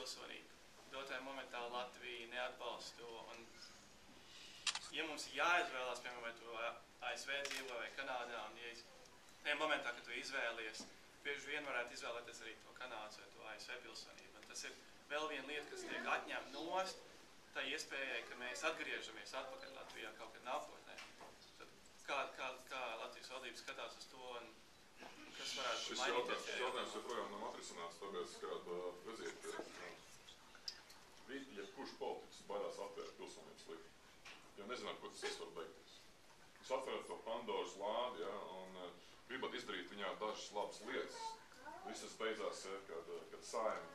pilsonību. Dotajā momentā Latvija neatbalsta to. Un, ja mums ir jāizvēlās, piemēram, vai tu ASV dzīvo vai Kanādā, un ja tajā momentā, kad tu izvēlies, bieži vien varētu izvēlēties arī to Kanādas vai to ASV pilsonību. Un tas ir vēl viena lieta, kas tiek atņemta nost tā iespējai, ka mēs atgriežamies atpakaļ Latvijā kaut kad nākotnē. Tad kā Latvijas valdība skatās uz to un kas varētu mainīties? Šis jautājums joprojām nav atrisināts, tāpēc, ka, redziet, jebkurš politiķis baidās atvērt pilsonības likumu, jo nezināt, ko tas var beigties. Jūs atverat to Pandoras lādi, ja, un gribat izdarīt viņā dažas labas lietas. Visas beidzās, kad Saeima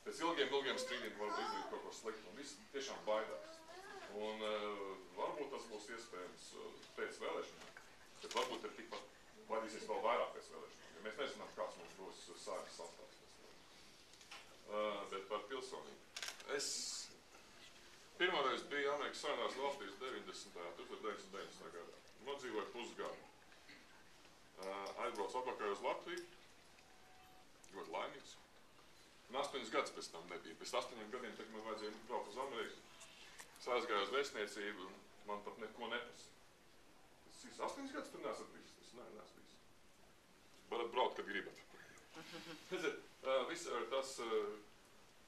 pēc ilgiem strīdiem var izdarīt kaut ko sliktu, un visi tiešām baidās. Un varbūt tas būs iespējams pēc vēlēšanām, bet varbūt ir tikpat baidīsies vēl vairāk pēc vēlēšanām, jo mēs nezinām, kāds mums būs Saeimas sastāvs. Bet par pilsonību. Es pirmoreiz biju Amerikas Savienotās valstīs 1990. gadā. Nodzīvoju pusgadu. Aizbraucu atpakaļ uz Latviju, ļoti laimīgs. Un 8 gadus pēc tam nebija. Pēc 8 gadiem, kad man vajadzēja braukt uz Ameriku, es aizgāju uz vēstniecību un man pat neko neprasa. Es 8 gadus tur neesat bijis. Es neesmu bijis. Varat braukt, kad gribat. Viss ir tas,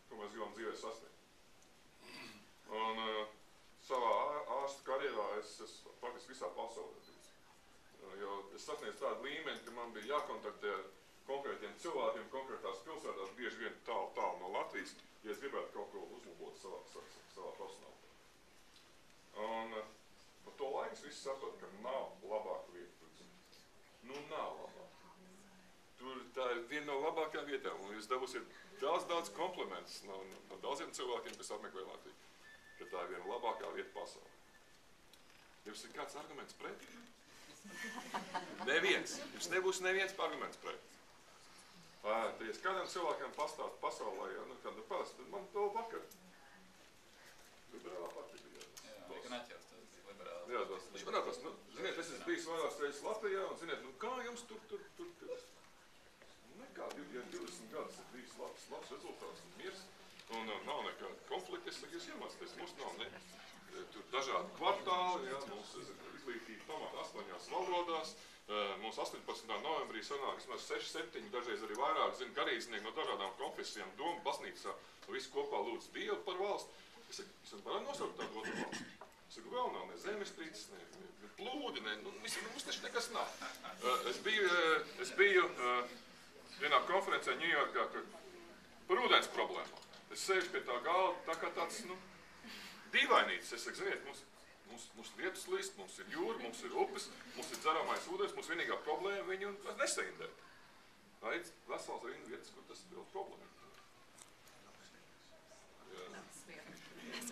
ko mēs gribam dzīvē sasniegt. Un savā ārstu karjerā es praktiski visā pasaulē bijis. Jo es sasniedzu tādu līmeni, ka man bija jākontaktē ar konkrētiem cilvēkiem, konkrētās pilsētās, bieži vien tālu no Latvijas, ja es gribētu kaut ko uzlabot savā personālā. Un par to laiku es visi sapratu, ka nav labāka vieta. Nu, nav labāka. Tā ir viena no labākajām vietām, un jūs dabūsiet daudz komplimentus no daudziem cilvēkiem, kas apmeklē Latviju, ka tā ir viena labākā vieta pasaulē. Jums ir kāds arguments pret? Neviens. Jums nebūs neviens arguments pret. Ja kādiem cilvēkiem pastāst pasaulē, ja, parasti, man vēl vakar. Liberālā partija bija. Jā, gan atjauts tas liberālā. Jā, viņš man atrast, ziniet, es esmu bijis vairākas reizes Latvijā, un ziniet, kā jums tur? Nekā, ja 20 gadus ir bijis labs rezultāts un miers, un nav nekāda konflikta, es saku, jūs iemācāties, mums nav tur dažādi kvartāli, ja, mums izglītība pamata 8 valodās, mums 18. novembrī sanāk, 6-7, dažreiz arī vairāk, garīdznieki no dažādām konfesijām, doma, baznīcā, visi kopā lūdz Dievu par valsti. Es saku, varam nosaukt tādu otru valsti. Es saku, vēl nav ne zemestrīces, ne plūdi, mums taču nekas nav. Es biju vienā konferencē Ņujorkā par ūdens problēmām. Es sēžu pie tā galda, tā kā tāds, dīvainītis. Es saku, ziniet, mums lietus līst, mums ir jūra, mums ir upes, mums ir dzeramais ūdens, mums vienīgā problēma viņu nesaindē. Tā ir vesels rindu vietas, kur tas ir problēma.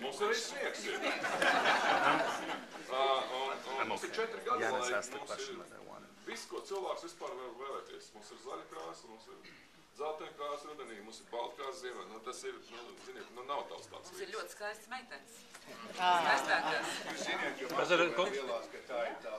Mums arī sniegs ir. Un mums ir 4 gadi laika, mums ir viss, ko cilvēks vispār var vēlēties. Mums ir zaļa krāsa, mums ir zeltaina krāsa rudenī, mums ir balta krāsa ziemē. Tas ir, ziniet, nav tāds tāds. Mums ir ļoti skaists meitenes. Skaistākās. Jūs ziniet, jo man lielās, ka tā ir tā